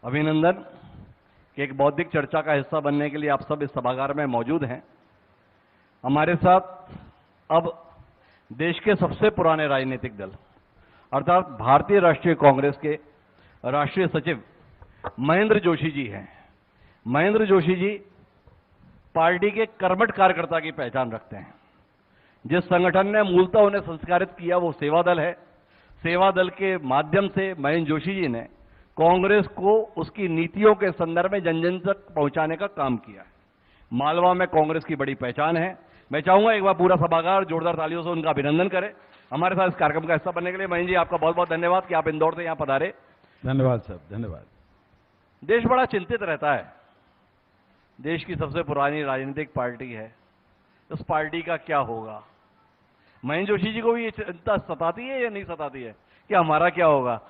अभिनंदन कि एक बौद्धिक चर्चा का हिस्सा बनने के लिए आप सब इस सभागार में मौजूद हैं। हमारे साथ अब देश के सबसे पुराने राजनीतिक दल अर्थात भारतीय राष्ट्रीय कांग्रेस के राष्ट्रीय सचिव महेंद्र जोशी जी हैं। महेंद्र जोशी जी पार्टी के कर्मठ कार्यकर्ता की पहचान रखते हैं। जिस संगठन ने मूलतः उन्हें संस्कारित किया वो सेवा दल है। सेवा दल के माध्यम से महेंद्र जोशी जी ने कांग्रेस को उसकी नीतियों के संदर्भ में जन जन तक पहुंचाने का काम किया है। मालवा में कांग्रेस की बड़ी पहचान है। मैं चाहूंगा एक बार पूरा सभागार जोरदार तालियों से उनका अभिनंदन करें। हमारे साथ इस कार्यक्रम का हिस्सा बनने के लिए महेंद्र जी आपका बहुत बहुत धन्यवाद कि आप इंदौर से यहां पधारे। धन्यवाद साहब, धन्यवाद। देश बड़ा चिंतित रहता है। देश की सबसे पुरानी राजनीतिक पार्टी है, उस पार्टी का क्या होगा। महेंद्र जोशी जी को भी ये चिंता सताती है या नहीं सताती है कि हमारा क्या होगा?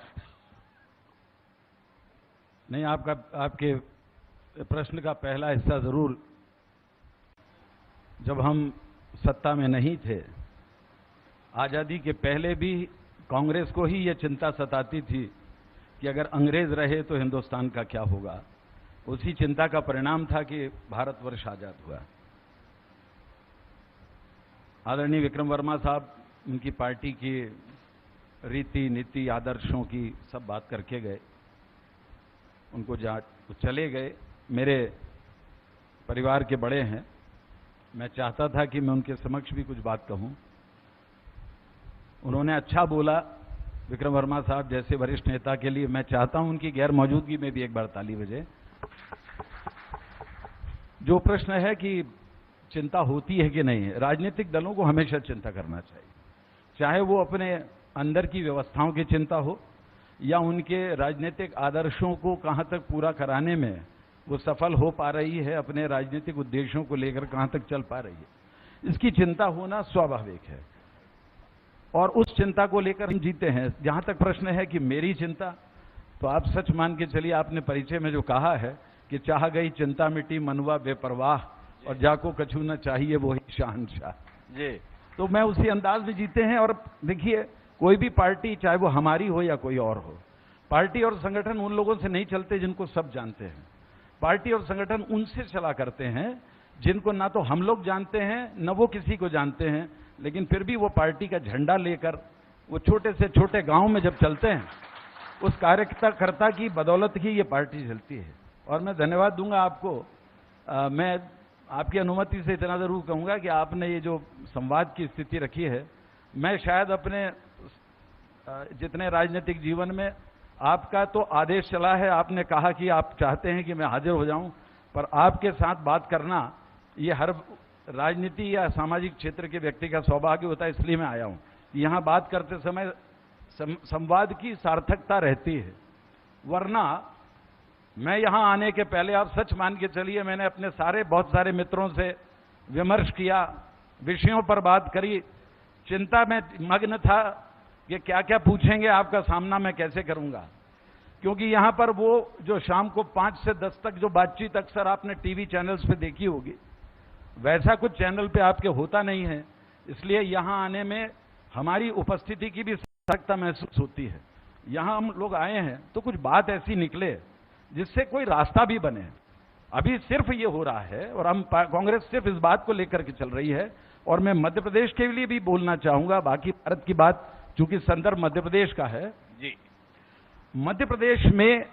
नहीं, आपके प्रश्न का पहला हिस्सा जरूर, जब हम सत्ता में नहीं थे, आजादी के पहले भी कांग्रेस को ही यह चिंता सताती थी कि अगर अंग्रेज रहे तो हिंदुस्तान का क्या होगा। उसी चिंता का परिणाम था कि भारतवर्ष आजाद हुआ। आदरणीय विक्रम वर्मा साहब उनकी पार्टी की रीति नीति आदर्शों की सब बात करके गए, उनको चले गए। मेरे परिवार के बड़े हैं, मैं चाहता था कि मैं उनके समक्ष भी कुछ बात कहूं। उन्होंने अच्छा बोला। विक्रम वर्मा साहब जैसे वरिष्ठ नेता के लिए मैं चाहता हूं उनकी गैर मौजूदगी में भी एक बार ताली बजे। जो प्रश्न है कि चिंता होती है कि नहीं, राजनीतिक दलों को हमेशा चिंता करना चाहिए, चाहे वो अपने अंदर की व्यवस्थाओं की चिंता हो या उनके राजनीतिक आदर्शों को कहां तक पूरा कराने में वो सफल हो पा रही है, अपने राजनीतिक उद्देश्यों को लेकर कहां तक चल पा रही है। इसकी चिंता होना स्वाभाविक है और उस चिंता को लेकर हम जीते हैं। जहां तक प्रश्न है कि मेरी चिंता, तो आप सच मान के चलिए, आपने परिचय में जो कहा है कि चाह गई चिंता मिटी मनवा बेपरवाह और जाको कछु न चाहिए वो ही शहंशाह जी, तो मैं उसी अंदाज में जीते हैं। और देखिए, कोई भी पार्टी, चाहे वो हमारी हो या कोई और हो, पार्टी और संगठन उन लोगों से नहीं चलते जिनको सब जानते हैं। पार्टी और संगठन उनसे चला करते हैं जिनको ना तो हम लोग जानते हैं न वो किसी को जानते हैं, लेकिन फिर भी वो पार्टी का झंडा लेकर वो छोटे से छोटे गांव में जब चलते हैं, उस कार्यकर्ता की बदौलत ही ये पार्टी चलती है। और मैं धन्यवाद दूंगा आपको। मैं आपकी अनुमति से इतना जरूर कहूंगा कि आपने ये जो संवाद की स्थिति रखी है, मैं शायद अपने जितने राजनीतिक जीवन में, आपका तो आदेश चला है, आपने कहा कि आप चाहते हैं कि मैं हाजिर हो जाऊं, पर आपके साथ बात करना ये हर राजनीति या सामाजिक क्षेत्र के व्यक्ति का सौभाग्य होता है। इसलिए मैं आया हूं। यहां बात करते समय संवाद की सार्थकता रहती है, वरना मैं यहां आने के पहले, आप सच मान के चलिए, मैंने अपने बहुत सारे मित्रों से विमर्श किया, विषयों पर बात करी, चिंता में मग्न था कि क्या क्या पूछेंगे, आपका सामना मैं कैसे करूंगा। क्योंकि यहां पर वो जो शाम को 5 से 10 तक जो बातचीत अक्सर आपने टीवी चैनल्स पे देखी होगी, वैसा कुछ चैनल पे आपके होता नहीं है। इसलिए यहां आने में हमारी उपस्थिति की भी सार्थकता महसूस होती है। यहां हम लोग आए हैं तो कुछ बात ऐसी निकले जिससे कोई रास्ता भी बने। अभी सिर्फ ये हो रहा है और हम कांग्रेस सिर्फ इस बात को लेकर के चल रही है। और मैं मध्य प्रदेश के लिए भी बोलना चाहूंगा, बाकी भारत की बात चूंकि संदर्भ मध्य प्रदेश का है जी। मध्य प्रदेश में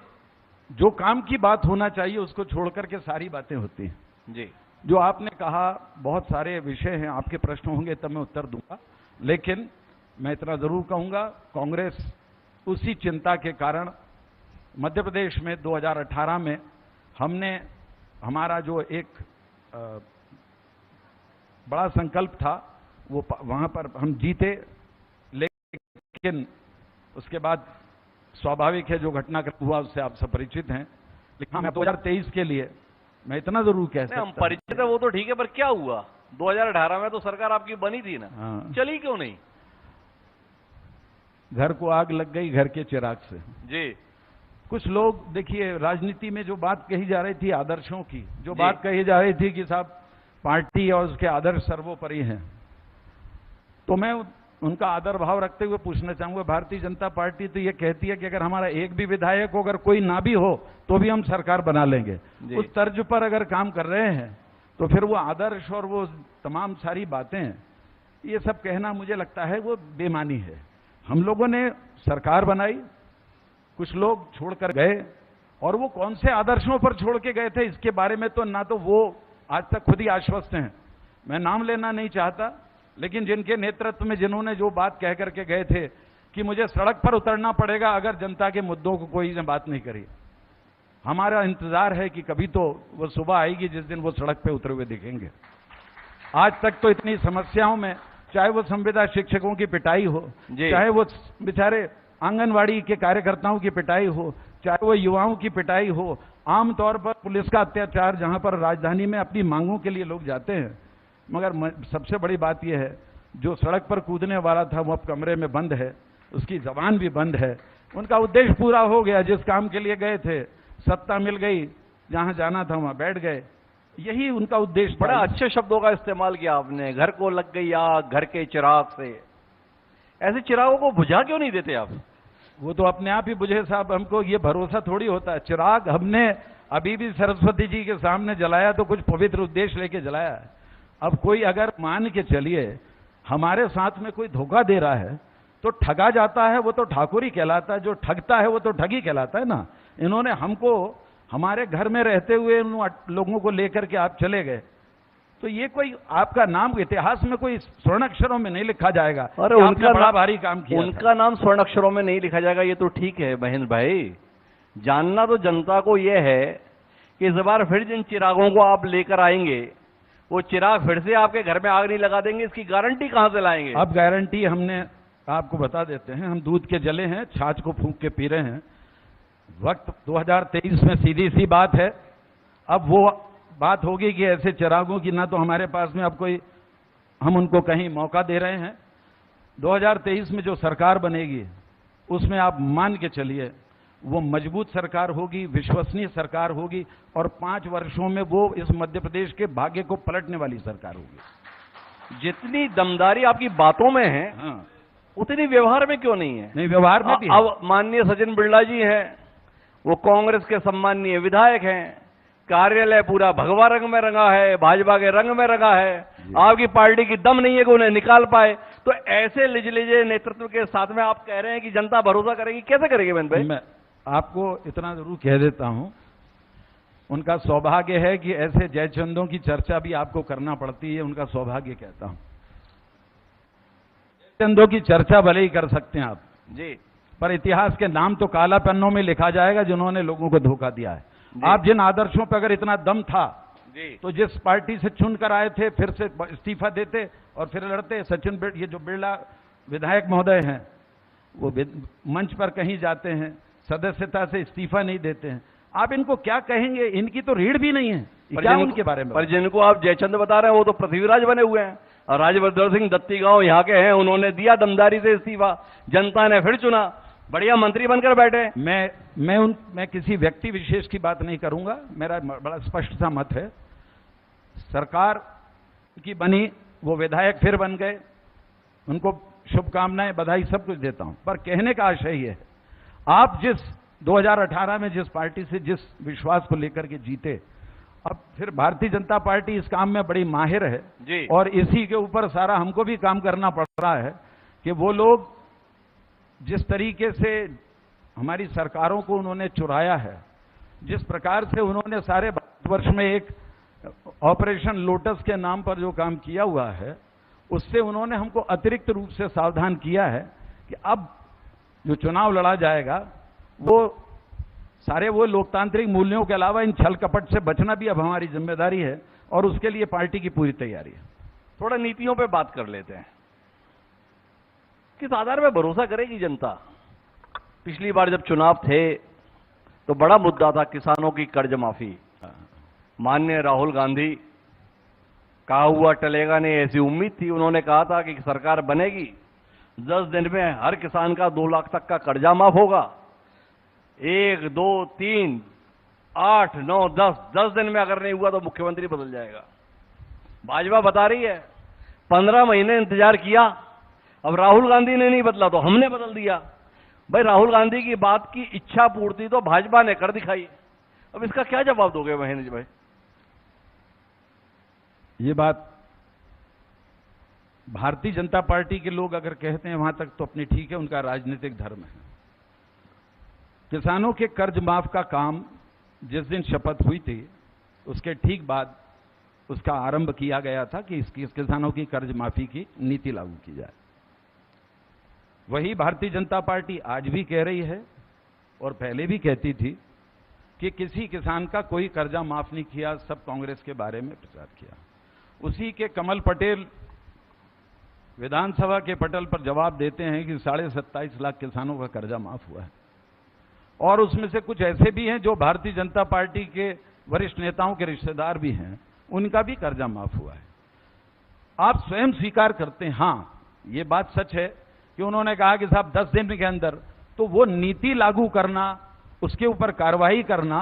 जो काम की बात होना चाहिए उसको छोड़कर के सारी बातें होती हैं जी। जो आपने कहा, बहुत सारे विषय हैं, आपके प्रश्न होंगे तब मैं उत्तर दूंगा, लेकिन मैं इतना जरूर कहूंगा, कांग्रेस उसी चिंता के कारण मध्य प्रदेश में 2018 में हमारा जो एक बड़ा संकल्प था, वो वहां पर हम जीते, लेकिन उसके बाद स्वाभाविक है जो घटनाक्रम हुआ उससे आप सब परिचित हैं। लेकिन मैं 2023 के लिए मैं इतना जरूर कह सकता हूं, हम परिचित है वो तो ठीक है, पर क्या हुआ 2018 में? तो सरकार आपकी बनी थी ना। चली क्यों नहीं? घर को आग लग गई घर के चिराग से जी। कुछ लोग, देखिए, राजनीति में जो बात कही जा रही थी आदर्शों की, जो बात कही जा रही थी कि साहब पार्टी और उसके आदर्श सर्वोपरि हैं, तो मैं उनका आदर भाव रखते हुए पूछना चाहूंगा, भारतीय जनता पार्टी तो ये कहती है कि अगर हमारा एक भी विधायक हो, अगर कोई ना भी हो तो भी हम सरकार बना लेंगे। जी। उस तर्ज पर अगर काम कर रहे हैं तो फिर वो आदर्श और वो तमाम सारी बातें, ये सब कहना मुझे लगता है वो बेमानी है। हम लोगों ने सरकार बनाई, कुछ लोग छोड़कर गए, और वो कौन से आदर्शों पर छोड़ के गए थे इसके बारे में तो ना तो वो आज तक खुद ही आश्वस्त हैं। मैं नाम लेना नहीं चाहता, लेकिन जिनके नेतृत्व में जिन्होंने जो बात कह करके गए थे कि मुझे सड़क पर उतरना पड़ेगा अगर जनता के मुद्दों को कोई ने बात नहीं करी, हमारा इंतजार है कि कभी तो वो सुबह आएगी जिस दिन वो सड़क पे उतरे हुए दिखेंगे। आज तक तो इतनी समस्याओं में, चाहे वो संविदा शिक्षकों की पिटाई हो, चाहे वो बेचारे आंगनवाड़ी के कार्यकर्ताओं की पिटाई हो, चाहे वो युवाओं की पिटाई हो, आमतौर पर पुलिस का अत्याचार, जहां पर राजधानी में अपनी मांगों के लिए लोग जाते हैं। मगर सबसे बड़ी बात यह है, जो सड़क पर कूदने वाला था वो अब कमरे में बंद है, उसकी जबान भी बंद है। उनका उद्देश्य पूरा हो गया, जिस काम के लिए गए थे, सत्ता मिल गई, जहां जाना था वहां बैठ गए, यही उनका उद्देश्य। बड़ा अच्छे शब्दों का इस्तेमाल किया आपने, घर को लग गई आग घर के चिराग से। ऐसे चिरागों को बुझा क्यों नहीं देते आप? वो तो अपने आप ही बुझे साहब, हमको ये भरोसा थोड़ी होता है। चिराग हमने अभी भी सरस्वती जी के सामने जलाया तो कुछ पवित्र उद्देश्य लेके जलाया है। अब कोई अगर मान के चलिए हमारे साथ में कोई धोखा दे रहा है तो ठगा जाता है, वो तो ठाकुर ही कहलाता है। जो ठगता है वो तो ठगी कहलाता है ना। इन्होंने हमको हमारे घर में रहते हुए उन लोगों को लेकर के आप चले गए, तो ये कोई आपका नाम इतिहास में कोई स्वर्ण अक्षरों में नहीं लिखा जाएगा। अरे उनका बड़ा भारी काम किया, उनका नाम स्वर्ण अक्षरों में नहीं लिखा जाएगा, ये तो ठीक है महेंद्र भाई। जानना तो जनता को यह है कि इस बार फिर जिन चिरागों को आप लेकर आएंगे वो चिराग फिर से आपके घर में आग नहीं लगा देंगे, इसकी गारंटी कहां से लाएंगे? अब गारंटी हमने आपको बता देते हैं, हम दूध के जले हैं, छाछ को फूंक के पी रहे हैं। वक्त 2023 में सीधी सी बात है, अब वो बात होगी कि ऐसे चिरागों की ना तो हमारे पास में अब कोई, हम उनको कहीं मौका दे रहे हैं। 2023 में जो सरकार बनेगी उसमें आप मान के चलिए वो मजबूत सरकार होगी, विश्वसनीय सरकार होगी, और 5 वर्षों में वो इस मध्य प्रदेश के भाग्य को पलटने वाली सरकार होगी। जितनी दमदारी आपकी बातों में है, हाँ, उतनी व्यवहार में क्यों नहीं है? नहीं, व्यवहार में भी है। अब माननीय सचिन बिरला जी हैं, वो कांग्रेस के सम्माननीय विधायक हैं, कार्यालय पूरा भगवा रंग में रंगा है, भाजपा के रंग में रंगा है। आपकी पार्टी की दम नहीं है कि उन्हें निकाल पाए। तो ऐसे लिजलिजे नेतृत्व के साथ में आप कह रहे हैं कि जनता भरोसा करेगी, कैसे करेगी महेंद्र भाई? मैं आपको इतना जरूर कह देता हूं, उनका सौभाग्य है कि ऐसे जयचंदों की चर्चा भी आपको करना पड़ती है, उनका सौभाग्य कहता हूं। जयचंदों की चर्चा भले ही कर सकते हैं आप जी, पर इतिहास के नाम तो काला पन्नों में लिखा जाएगा जिन्होंने लोगों को धोखा दिया है। आप जिन आदर्शों पर अगर इतना दम था जी, तो जिस पार्टी से चुन कर आए थे फिर से इस्तीफा देते और फिर लड़ते। सचिन ये जो बिरला विधायक महोदय हैं वो मंच पर कहीं जाते हैं, सदस्यता से इस्तीफा नहीं देते हैं। आप इनको क्या कहेंगे? इनकी तो रीढ़ भी नहीं है, क्या उनके बारे में? पर जिनको आप जयचंद बता रहे हैं वो तो पृथ्वीराज बने हुए हैं, और राजवर्धन सिंह दत्ती गांव यहाँ के हैं, उन्होंने दिया दमदारी से इस्तीफा, जनता ने फिर चुना, बढ़िया मंत्री बनकर बैठे। मैं किसी व्यक्ति विशेष की बात नहीं करूंगा, मेरा बड़ा स्पष्ट सा मत है। सरकार की बनी, वो विधायक फिर बन गए, उनको शुभकामनाएं, बधाई, सब कुछ देता हूं। पर कहने का आशय ये है, आप जिस 2018 में जिस पार्टी से जिस विश्वास को लेकर के जीते, अब फिर भारतीय जनता पार्टी इस काम में बड़ी माहिर है जी। और इसी के ऊपर सारा हमको भी काम करना पड़ रहा है कि वो लोग जिस तरीके से हमारी सरकारों को उन्होंने चुराया है, जिस प्रकार से उन्होंने सारे भारतवर्ष में एक ऑपरेशन लोटस के नाम पर जो काम किया हुआ है, उससे उन्होंने हमको अतिरिक्त रूप से सावधान किया है कि अब जो चुनाव लड़ा जाएगा वो सारे वो लोकतांत्रिक मूल्यों के अलावा इन छल कपट से बचना भी अब हमारी जिम्मेदारी है, और उसके लिए पार्टी की पूरी तैयारी है। थोड़ा नीतियों पे बात कर लेते हैं। किस आधार में भरोसा करेगी जनता? पिछली बार जब चुनाव थे तो बड़ा मुद्दा था किसानों की कर्ज माफी। माननीय राहुल गांधी, कहा हुआ टलेगा नहीं, ऐसी उम्मीद थी। उन्होंने कहा था कि सरकार बनेगी, 10 दिन में हर किसान का 2 लाख तक का कर्जा माफ होगा। 1, 2, 3, 8, 9, 10 दिन में अगर नहीं हुआ तो मुख्यमंत्री बदल जाएगा। भाजपा बता रही है 15 महीने इंतजार किया, अब राहुल गांधी ने नहीं बदला तो हमने बदल दिया। भाई राहुल गांधी की बात की इच्छा पूर्ति तो भाजपा ने कर दिखाई। अब इसका क्या जवाब दोगे महेंद्र जी भाई? ये बात भारतीय जनता पार्टी के लोग अगर कहते हैं वहां तक तो अपनी ठीक है, उनका राजनीतिक धर्म है। किसानों के कर्ज माफ का काम जिस दिन शपथ हुई थी उसके ठीक बाद उसका आरंभ किया गया था कि इस किसानों की कर्ज माफी की नीति लागू की जाए। वही भारतीय जनता पार्टी आज भी कह रही है और पहले भी कहती थी कि किसी किसान का कोई कर्जा माफ नहीं किया, सब कांग्रेस के बारे में प्रचार किया। उसी के कमल पटेल विधानसभा के पटल पर जवाब देते हैं कि 27.5 लाख किसानों का कर्जा माफ हुआ है, और उसमें से कुछ ऐसे भी हैं जो भारतीय जनता पार्टी के वरिष्ठ नेताओं के रिश्तेदार भी हैं, उनका भी कर्जा माफ हुआ है। आप स्वयं स्वीकार करते हैं, हाँ ये बात सच है कि उन्होंने कहा कि साहब 10 दिन के अंदर, तो वो नीति लागू करना, उसके ऊपर कार्रवाई करना,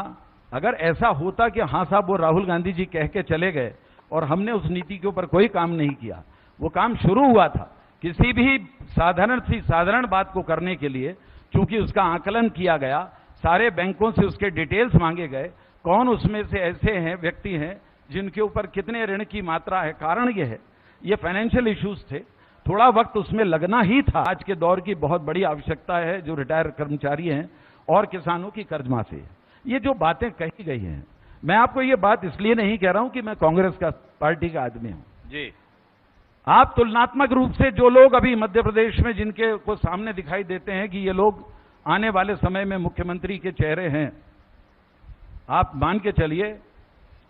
अगर ऐसा होता कि हाँ साहब वो राहुल गांधी जी कह के चले गए और हमने उस नीति के ऊपर कोई काम नहीं किया, वो काम शुरू हुआ था किसी भी साधारण बात को करने के लिए, चूंकि उसका आकलन किया गया, सारे बैंकों से उसके डिटेल्स मांगे गए, कौन उसमें से ऐसे हैं व्यक्ति हैं जिनके ऊपर कितने ऋण की मात्रा है। कारण ये है, ये फाइनेंशियल इश्यूज थे, थोड़ा वक्त उसमें लगना ही था। आज के दौर की बहुत बड़ी आवश्यकता है जो रिटायर कर्मचारी हैं और किसानों की कर्ज माफी है। ये जो बातें कही गई हैं, मैं आपको ये बात इसलिए नहीं कह रहा हूं कि मैं कांग्रेस का पार्टी का आदमी हूं जी। आप तुलनात्मक रूप से जो लोग अभी मध्य प्रदेश में जिनके को सामने दिखाई देते हैं कि ये लोग आने वाले समय में मुख्यमंत्री के चेहरे हैं, आप मान के चलिए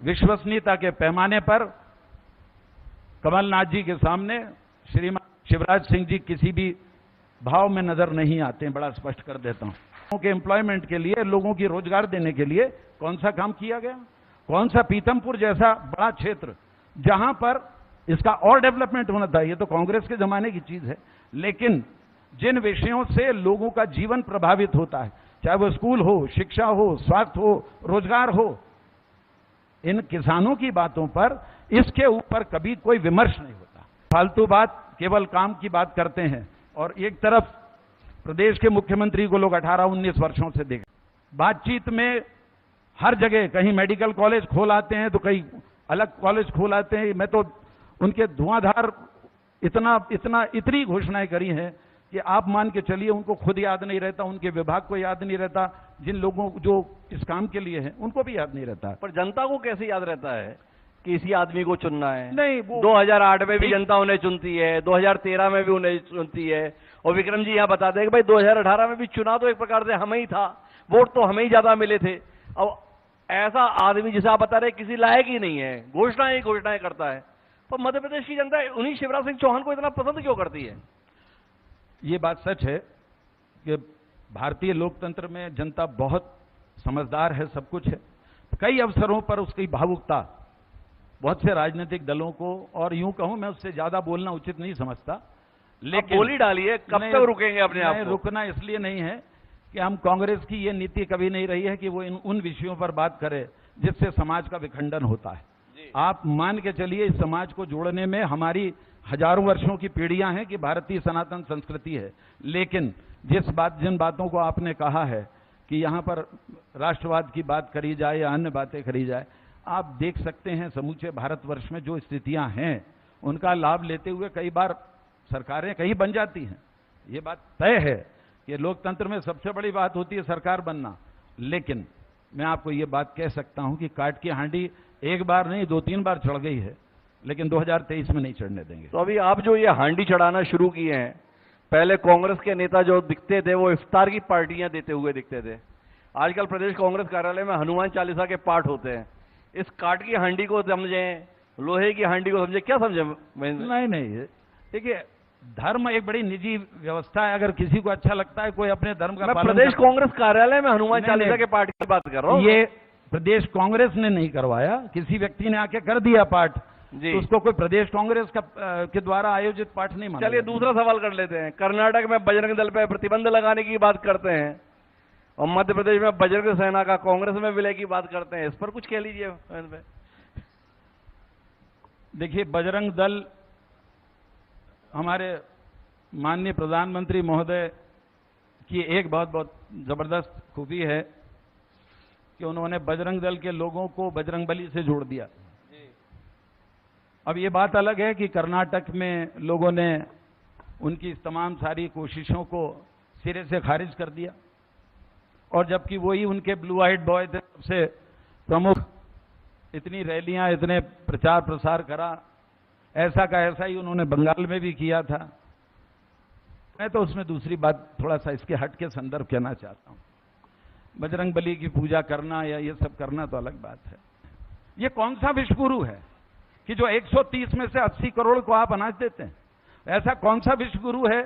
विश्वसनीयता के पैमाने पर कमलनाथ जी के सामने श्रीमान शिवराज सिंह जी किसी भी भाव में नजर नहीं आते हैं। बड़ा स्पष्ट कर देता हूं, लोगों के एम्प्लॉयमेंट के लिए, लोगों की रोजगार देने के लिए कौन सा काम किया गया? कौन सा पीतमपुर जैसा बड़ा क्षेत्र जहां पर इसका और डेवलपमेंट होना था, ये तो कांग्रेस के जमाने की चीज है। लेकिन जिन विषयों से लोगों का जीवन प्रभावित होता है, चाहे वो स्कूल हो, शिक्षा हो, स्वास्थ्य हो, रोजगार हो, इन किसानों की बातों पर इसके ऊपर कभी कोई विमर्श नहीं होता। फालतू बात, केवल काम की बात करते हैं। और एक तरफ प्रदेश के मुख्यमंत्री को लोग 18-19 वर्षों से देख, बातचीत में हर जगह कहीं मेडिकल कॉलेज खोल आते हैं तो कहीं अलग कॉलेज खोल आते हैं। मैं तो उनके धुआंधार इतनी घोषणाएं करी हैं कि आप मान के चलिए उनको खुद याद नहीं रहता, उनके विभाग को याद नहीं रहता, जिन लोगों जो इस काम के लिए हैं उनको भी याद नहीं रहता। पर जनता को कैसे याद रहता है कि इसी आदमी को चुनना है? नहीं, वो 2008 में भी जनता उन्हें चुनती है, 2013 में भी उन्हें चुनती है, और विक्रम जी यहां बताते हैं कि भाई 2018 में भी चुना तो एक प्रकार से हमें ही था, वोट तो हमें ही ज्यादा मिले थे। अब ऐसा आदमी जिसे आप बता रहे किसी लायक ही नहीं है, घोषणाएं करता है, पर मध्य प्रदेश की जनता उन्हीं शिवराज सिंह चौहान को इतना पसंद क्यों करती है? ये बात सच है कि भारतीय लोकतंत्र में जनता बहुत समझदार है, सब कुछ है। कई अवसरों पर उसकी भावुकता बहुत से राजनीतिक दलों को, और यूं कहूं मैं उससे ज्यादा बोलना उचित नहीं समझता, लेकिन बोली डालिए, कब तक रुकेंगे अपने आप को? रुकना इसलिए नहीं है कि हम कांग्रेस की ये नीति कभी नहीं रही है कि वो उन विषयों पर बात करे जिससे समाज का विखंडन होता है। आप मान के चलिए इस समाज को जोड़ने में हमारी हजारों वर्षों की पीढ़ियां हैं कि भारतीय सनातन संस्कृति है, लेकिन जिन बातों को आपने कहा है कि यहां पर राष्ट्रवाद की बात करी जाए या अन्य बातें करी जाए, आप देख सकते हैं समूचे भारतवर्ष में जो स्थितियां हैं उनका लाभ लेते हुए कई बार सरकारें कहीं बन जाती हैं। ये बात तय है कि लोकतंत्र में सबसे बड़ी बात होती है सरकार बनना, लेकिन मैं आपको ये बात कह सकता हूं कि काट की हांडी एक बार नहीं 2-3 बार चढ़ गई है, लेकिन 2023 में नहीं चढ़ने देंगे। तो अभी आप जो ये हांडी चढ़ाना शुरू किए हैं, पहले कांग्रेस के नेता जो दिखते थे वो इफ्तार की पार्टियां देते हुए दिखते थे, आजकल प्रदेश कांग्रेस कार्यालय में हनुमान चालीसा के पाठ होते हैं। इस काट की हांडी को समझें, लोहे की हांडी को समझे, क्या समझे? नहीं, देखिए धर्म एक बड़ी निजी व्यवस्था है, अगर किसी को अच्छा लगता है कोई अपने धर्म का पालन। प्रदेश कांग्रेस कार्यालय में हनुमान चालीसा के पाठ की बात कर रहा हूं। ये प्रदेश कांग्रेस ने नहीं करवाया, किसी व्यक्ति ने आके कर दिया पाठ, तो उसको कोई प्रदेश कांग्रेस का के द्वारा आयोजित पाठ नहीं माना। चलिए दूसरा सवाल कर लेते हैं। कर्नाटक में बजरंग दल पर प्रतिबंध लगाने की बात करते हैं और मध्य प्रदेश में बजरंग सेना का कांग्रेस में विलय की बात करते हैं, इस पर कुछ कह लीजिए। देखिए, बजरंग दल हमारे माननीय प्रधानमंत्री महोदय की एक बहुत जबरदस्त खूबी है कि उन्होंने बजरंग दल के लोगों को बजरंगबली से जोड़ दिया। अब ये बात अलग है कि कर्नाटक में लोगों ने उनकी इस तमाम सारी कोशिशों को सिरे से खारिज कर दिया, और जबकि वही उनके ब्लू आइड बॉय थे, सबसे प्रमुख, इतनी रैलियां, इतने प्रचार प्रसार करा, ऐसा का ऐसा ही उन्होंने बंगाल में भी किया था। मैं तो उसमें दूसरी बात थोड़ा सा इसके हट के संदर्भ कहना चाहता हूं। बजरंगबली की पूजा करना या ये सब करना तो अलग बात है। ये कौन सा विश्वगुरु है कि जो 130 में से 80 करोड़ को आप अनाज देते हैं? ऐसा कौन सा विश्वगुरु है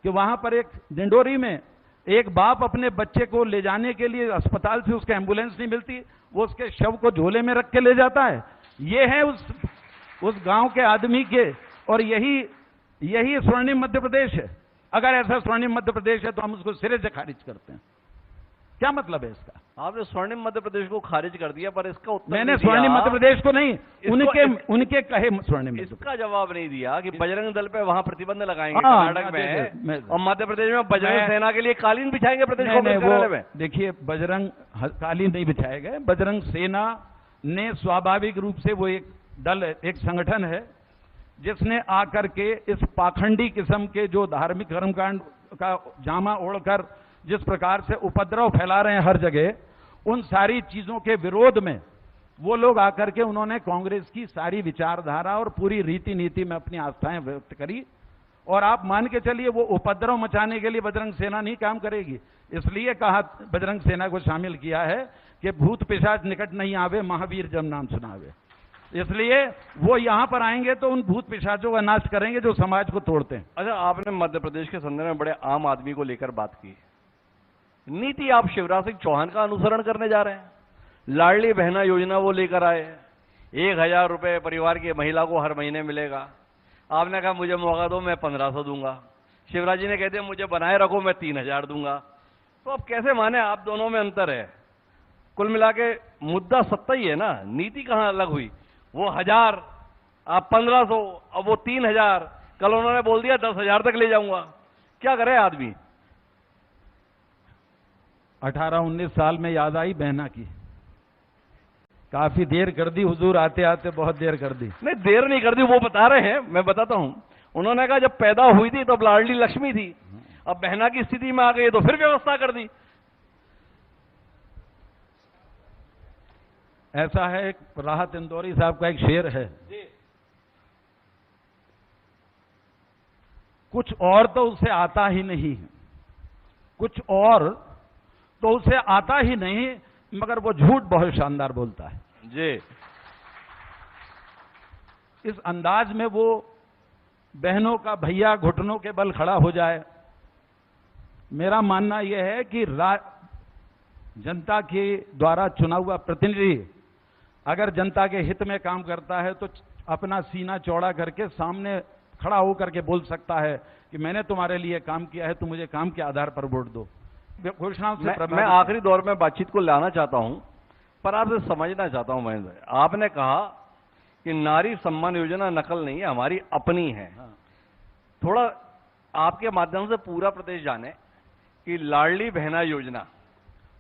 कि वहां पर एक डिंडोरी में एक बाप अपने बच्चे को ले जाने के लिए अस्पताल से उसके एम्बुलेंस नहीं मिलती, वो उसके शव को झोले में रख के ले जाता है? ये है उस गांव के आदमी के, और यही स्वर्णिम मध्य प्रदेश है। अगर ऐसा स्वर्णिम मध्य प्रदेश है तो हम उसको सिरे से खारिज करते हैं। क्या मतलब है इसका? आपने स्वर्णिम मध्य प्रदेश को खारिज कर दिया, पर इसका उत्तर मैंने स्वर्णिम मध्य प्रदेश को नहीं, उनके कहे स्वर्णिम। इसका जवाब नहीं दिया कि बजरंग दल पे वहां प्रतिबंध लगाएंगे कर्नाटक में, और मध्य प्रदेश में बजरंग सेना के लिए कालीन बिछाएंगे प्रदेश में। देखिए, बजरंग कालीन नहीं बिछाए गए। बजरंग सेना ने स्वाभाविक रूप से, वो एक दल, एक संगठन है जिसने आकर के इस पाखंडी किस्म के जो धार्मिक कर्मकांड का जामा ओढ़कर जिस प्रकार से उपद्रव फैला रहे हैं हर जगह, उन सारी चीजों के विरोध में वो लोग आकर के उन्होंने कांग्रेस की सारी विचारधारा और पूरी रीति नीति में अपनी आस्थाएं व्यक्त करी। और आप मान के चलिए, वो उपद्रव मचाने के लिए बजरंग सेना नहीं काम करेगी। इसलिए कहा, बजरंग सेना को शामिल किया है कि भूत पिशाच निकट नहीं आवे, महावीर जब नाम सुनावे। इसलिए वो यहां पर आएंगे तो उन भूत पिशाचों का नाश करेंगे जो समाज को तोड़ते हैं। अच्छा, आपने मध्य प्रदेश के संदर्भ में बड़े आम आदमी को लेकर बात की। नीति आप शिवराज सिंह चौहान का अनुसरण करने जा रहे हैं। लाडली बहना योजना वो लेकर आए, 1000 रुपए परिवार की महिला को हर महीने मिलेगा। आपने कहा मुझे मौका दो, मैं 1500 दूंगा। शिवराज जी ने कहते मुझे बनाए रखो, मैं 3000 दूंगा। तो अब कैसे माने, आप दोनों में अंतर है। कुल मिला के मुद्दा सत्ता ही है ना, नीति कहां अलग हुई। वो 1000, आप 1500, अब वो 3000, कल उन्होंने बोल दिया 10,000 तक ले जाऊंगा। क्या करे आदमी। 18-19 साल में याद आई बहना की। काफी देर कर दी हुजूर, आते आते बहुत देर कर दी। नहीं, देर नहीं कर दी, वो बता रहे हैं, मैं बताता हूं। उन्होंने कहा जब पैदा हुई थी तब लाडली लक्ष्मी थी, अब बहना की स्थिति में आ गई तो फिर व्यवस्था कर दी। ऐसा है, एक राहत इंदौरी साहब का एक शेर है, कुछ और तो उसे आता ही नहीं, कुछ और तो उसे आता ही नहीं, मगर वो झूठ बहुत शानदार बोलता है जी। इस अंदाज में वो बहनों का भैया घुटनों के बल खड़ा हो जाए। मेरा मानना यह है कि जनता के द्वारा चुना हुआ प्रतिनिधि अगर जनता के हित में काम करता है तो अपना सीना चौड़ा करके सामने खड़ा होकर के बोल सकता है कि मैंने तुम्हारे लिए काम किया है, तुम मुझे काम के आधार पर वोट दो। घोषणाओं से मैं आखिरी दौर में बातचीत को लाना चाहता हूं, पर आपसे समझना चाहता हूं महेंद्र, आपने कहा कि नारी सम्मान योजना नकल नहीं है, हमारी अपनी है। थोड़ा आपके माध्यम से पूरा प्रदेश जाने कि लाडली बहना योजना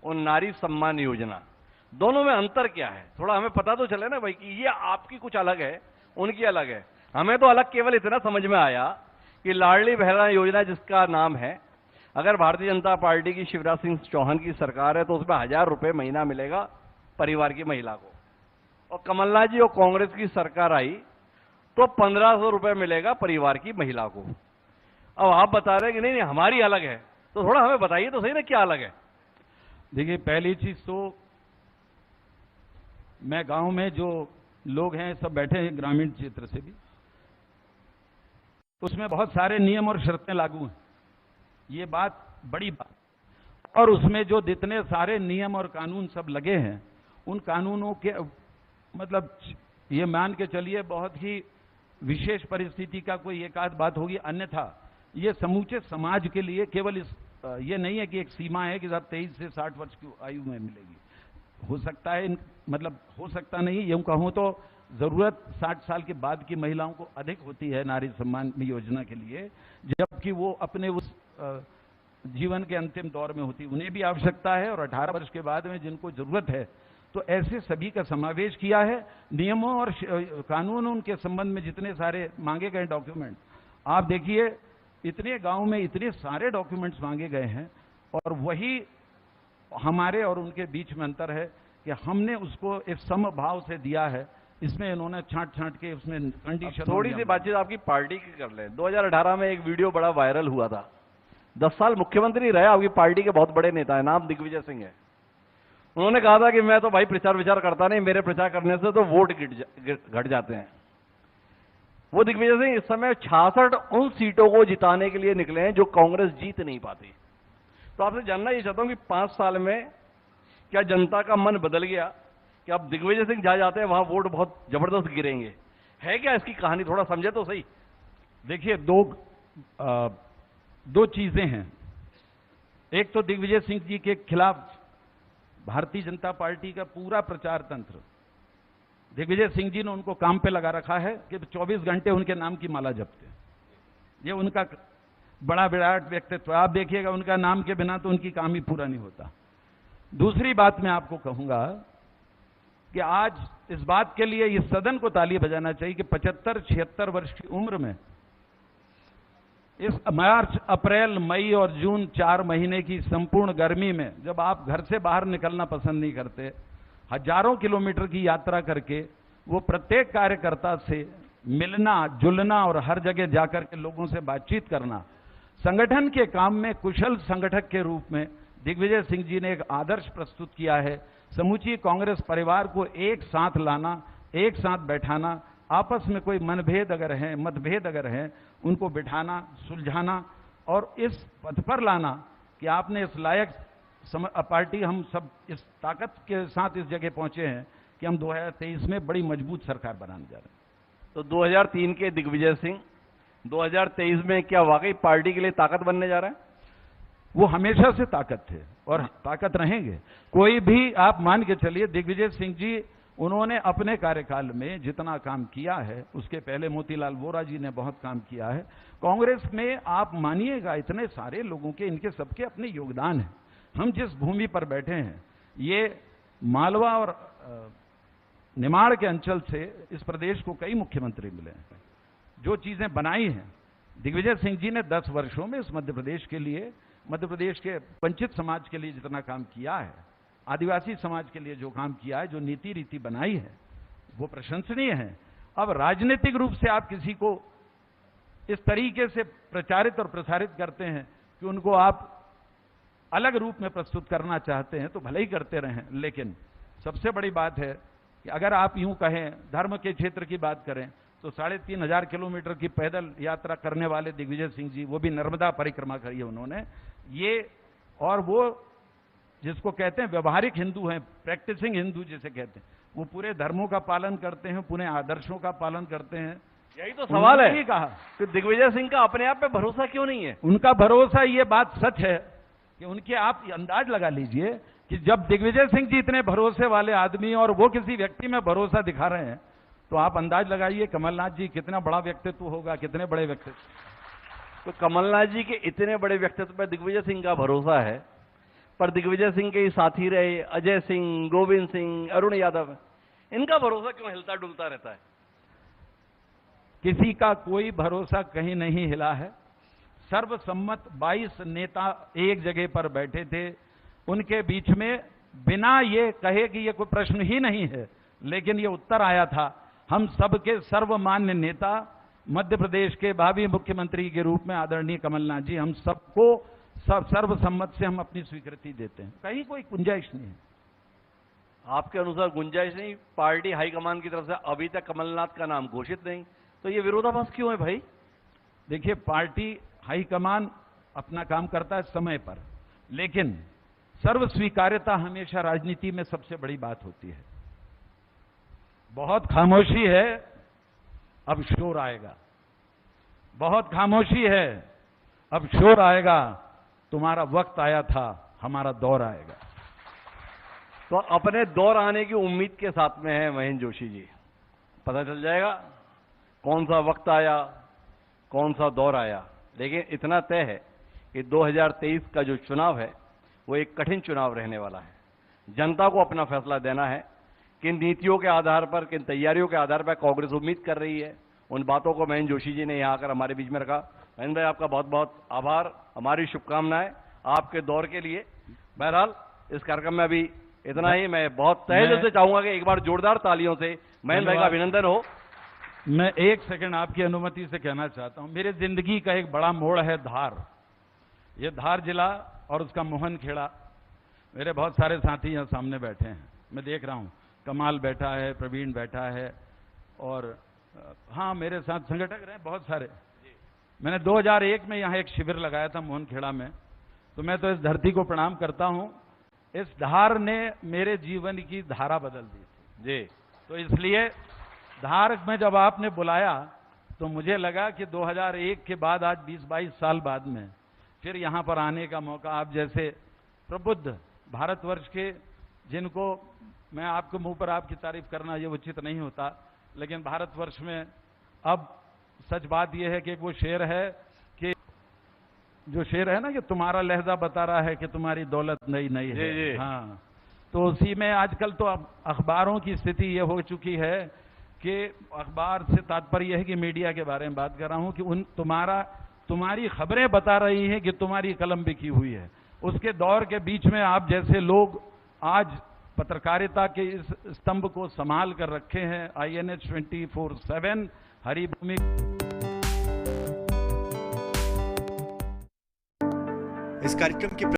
और नारी सम्मान योजना दोनों में अंतर क्या है। थोड़ा हमें पता तो चले ना भाई कि ये आपकी कुछ अलग है, उनकी अलग है। हमें तो अलग केवल इतना समझ में आया कि लाडली बहना योजना जिसका नाम है, अगर भारतीय जनता पार्टी की शिवराज सिंह चौहान की सरकार है तो उसमें 1000 रुपए महीना मिलेगा परिवार की महिला को, और कमलनाथ जी और कांग्रेस की सरकार आई तो 1500 रुपए मिलेगा परिवार की महिला को। अब आप बता रहे हैं कि नहीं नहीं हमारी अलग है, तो थोड़ा हमें बताइए तो सही ना क्या अलग है। देखिए, पहली चीज तो मैं गांव में जो लोग हैं सब बैठे हैं ग्रामीण क्षेत्र से भी, उसमें बहुत सारे नियम और शर्तें लागू हैं, ये बात बड़ी बात। और उसमें जो जितने सारे नियम और कानून सब लगे हैं, उन कानूनों के मतलब ये मान के चलिए बहुत ही विशेष परिस्थिति का कोई एक आध बात होगी, अन्यथा ये समूचे समाज के लिए केवल ये नहीं है कि एक सीमा है कि साहब 23 से 60 वर्ष की आयु में मिलेगी। हो सकता है, मतलब हो सकता नहीं, यूं कहूं तो जरूरत 60 साल के बाद की महिलाओं को अधिक होती है नारी सम्मान योजना के लिए, जबकि वो अपने उस जीवन के अंतिम दौर में होती, उन्हें भी आवश्यकता है, और 18 वर्ष के बाद में जिनको जरूरत है, तो ऐसे सभी का समावेश किया है। नियमों और कानूनों के संबंध में जितने सारे मांगे गए डॉक्यूमेंट, आप देखिए इतने गांव में इतने सारे डॉक्यूमेंट्स मांगे गए हैं, और वही हमारे और उनके बीच में अंतर है कि हमने उसको एक समभाव से दिया है। इसमें इन्होंने छांट छांट के उसमें कंडीशन। थोड़ी सी बातचीत आपकी पार्टी की कर ले। 2018 में एक वीडियो बड़ा वायरल हुआ था। 10 साल मुख्यमंत्री रहे आपकी पार्टी के बहुत बड़े नेता है, नाम दिग्विजय सिंह है। उन्होंने कहा था कि मैं तो भाई प्रचार विचार करता नहीं, मेरे प्रचार करने से तो वोट घट जाते हैं। वो दिग्विजय सिंह इस समय 66 उन सीटों को जिताने के लिए निकले हैं जो कांग्रेस जीत नहीं पाती। तो आपसे जानना ये चाहता हूं कि 5 साल में क्या जनता का मन बदल गया कि अब दिग्विजय सिंह जहां जाते हैं वहां वोट बहुत जबरदस्त गिरेंगे? है क्या इसकी कहानी, थोड़ा समझे तो सही। देखिए, दो चीजें हैं। एक तो दिग्विजय सिंह जी के खिलाफ भारतीय जनता पार्टी का पूरा प्रचार तंत्र, दिग्विजय सिंह जी ने उनको काम पे लगा रखा है कि 24 घंटे उनके नाम की माला जपते। ये उनका बड़ा विराट व्यक्तित्व, आप देखिएगा उनका नाम के बिना तो उनकी काम ही पूरा नहीं होता। दूसरी बात मैं आपको कहूंगा कि आज इस बात के लिए इस सदन को ताली बजाना चाहिए कि 75-76 वर्ष की उम्र में इस मार्च, अप्रैल, मई और जून 4 महीने की संपूर्ण गर्मी में जब आप घर से बाहर निकलना पसंद नहीं करते, हजारों किलोमीटर की यात्रा करके वो प्रत्येक कार्यकर्ता से मिलना जुलना और हर जगह जाकर के लोगों से बातचीत करना, संगठन के काम में कुशल संगठक के रूप में दिग्विजय सिंह जी ने एक आदर्श प्रस्तुत किया है। समूची कांग्रेस परिवार को एक साथ लाना, एक साथ बैठाना, आपस में कोई मनभेद अगर है, मतभेद अगर है, उनको बिठाना, सुलझाना और इस पथ पर लाना कि आपने इस लायक पार्टी, हम सब इस ताकत के साथ इस जगह पहुंचे हैं कि हम 2023 में बड़ी मजबूत सरकार बनाने जा रहे हैं। तो 2003 के दिग्विजय सिंह 2023 में क्या वाकई पार्टी के लिए ताकत बनने जा रहा है? वो हमेशा से ताकत थे और ताकत रहेंगे। कोई भी आप मान के चलिए, दिग्विजय सिंह जी उन्होंने अपने कार्यकाल में जितना काम किया है, उसके पहले मोतीलाल वोरा जी ने बहुत काम किया है। कांग्रेस में आप मानिएगा इतने सारे लोगों के, इनके सबके अपने योगदान है। हम जिस भूमि पर बैठे हैं, ये मालवा और निमाड़ के अंचल से इस प्रदेश को कई मुख्यमंत्री मिले हैं। जो चीजें बनाई हैं दिग्विजय सिंह जी ने 10 वर्षों में इस मध्य प्रदेश के लिए, मध्य प्रदेश के वंचित समाज के लिए जितना काम किया है, आदिवासी समाज के लिए जो काम किया है, जो नीति रीति बनाई है, वो प्रशंसनीय है। अब राजनीतिक रूप से आप किसी को इस तरीके से प्रचारित और प्रसारित करते हैं कि उनको आप अलग रूप में प्रस्तुत करना चाहते हैं, तो भले ही करते रहें, लेकिन सबसे बड़ी बात है कि अगर आप यूं कहें, धर्म के क्षेत्र की बात करें, तो 3,500 किलोमीटर की पैदल यात्रा करने वाले दिग्विजय सिंह जी, वो भी नर्मदा परिक्रमा करी है उन्होंने। ये और वो जिसको कहते हैं व्यवहारिक हिंदू हैं, प्रैक्टिसिंग हिंदू जिसे कहते हैं, वो पूरे धर्मों का पालन करते हैं, पूरे आदर्शों का पालन करते हैं। यही तो सवाल है कहा कि दिग्विजय सिंह का अपने आप पे भरोसा क्यों नहीं है? उनका भरोसा, ये बात सच है कि उनके, आप अंदाज लगा लीजिए कि जब दिग्विजय सिंह जी इतने भरोसे वाले आदमी और वो किसी व्यक्ति में भरोसा दिखा रहे हैं, तो आप अंदाज लगाइए कमलनाथ जी कितना बड़ा व्यक्तित्व होगा, कितने बड़े व्यक्तित्व। तो कमलनाथ जी के इतने बड़े व्यक्तित्व पर दिग्विजय सिंह का भरोसा है, पर दिग्विजय सिंह के ही साथी रहे अजय सिंह, गोविंद सिंह, अरुण यादव, इनका भरोसा क्यों हिलता डुलता रहता है? किसी का कोई भरोसा कहीं नहीं हिला है। सर्वसम्मत 22 नेता एक जगह पर बैठे थे, उनके बीच में बिना ये कहे कि ये कोई प्रश्न ही नहीं है, लेकिन ये उत्तर आया था, हम सबके सर्वमान्य नेता, मध्य प्रदेश के भावी मुख्यमंत्री के रूप में आदरणीय कमलनाथ जी, हम सबको सर्वसम्मत से हम अपनी स्वीकृति देते हैं। कहीं कोई गुंजाइश नहीं है। आपके अनुसार गुंजाइश नहीं, पार्टी हाईकमान की तरफ से अभी तक कमलनाथ का नाम घोषित नहीं, तो ये विरोधाभास क्यों है भाई? देखिए, पार्टी हाईकमान अपना काम करता है समय पर, लेकिन सर्व स्वीकार्यता हमेशा राजनीति में सबसे बड़ी बात होती है। बहुत खामोशी है, अब शोर आएगा। बहुत खामोशी है, अब शोर आएगा। तुम्हारा वक्त आया था, हमारा दौर आएगा। तो अपने दौर आने की उम्मीद के साथ में है महेंद्र जोशी जी। पता चल जाएगा कौन सा वक्त आया, कौन सा दौर आया। लेकिन इतना तय है कि 2023 का जो चुनाव है वो एक कठिन चुनाव रहने वाला है। जनता को अपना फैसला देना है, किन नीतियों के आधार पर, किन तैयारियों के आधार पर कांग्रेस उम्मीद कर रही है। उन बातों को महेंद्र जोशी जी ने यहाँ आकर हमारे बीच में रखा। महेंद्र भाई, आपका बहुत बहुत आभार, हमारी शुभकामनाएं आपके दौर के लिए। बहरहाल इस कार्यक्रम में अभी इतना ही। मैं बहुत तहे दिल से चाहूंगा कि एक बार जोरदार तालियों से महेंद्र भाई का अभिनंदन हो। मैं एक सेकंड आपकी अनुमति से कहना चाहता हूं, मेरे जिंदगी का एक बड़ा मोड़ है धार। ये धार जिला और उसका मोहन खेड़ा। मेरे बहुत सारे साथी यहाँ सामने बैठे हैं, मैं देख रहा हूँ, कमाल बैठा है, प्रवीण बैठा है, और हाँ मेरे साथ संगठक रहे बहुत सारे। मैंने 2001 में यहाँ एक शिविर लगाया था मोहन खेड़ा में, तो मैं तो इस धरती को प्रणाम करता हूँ। इस धार ने मेरे जीवन की धारा बदल दी थी जी। तो इसलिए धार में जब आपने बुलाया तो मुझे लगा कि 2001 के बाद आज 20-22 साल बाद में फिर यहाँ पर आने का मौका, आप जैसे प्रबुद्ध भारतवर्ष के, जिनको मैं आपके मुंह पर आपकी तारीफ करना ये उचित नहीं होता, लेकिन भारतवर्ष में अब सच बात यह है कि वो शेर है कि जो शेर है ना कि तुम्हारा लहजा बता रहा है कि तुम्हारी दौलत नई नई है। जी। हाँ, तो उसी में आजकल तो अब अखबारों की स्थिति ये हो चुकी है कि अखबार से तात्पर्य है कि मीडिया के बारे में बात कर रहा हूं कि तुम्हारी खबरें बता रही हैं कि तुम्हारी कलम बिकी हुई है। उसके दौर के बीच में आप जैसे लोग आज पत्रकारिता के इस स्तंभ को संभाल कर रखे हैं। INH 24/7 हरिभूमि। इस कार्यक्रम की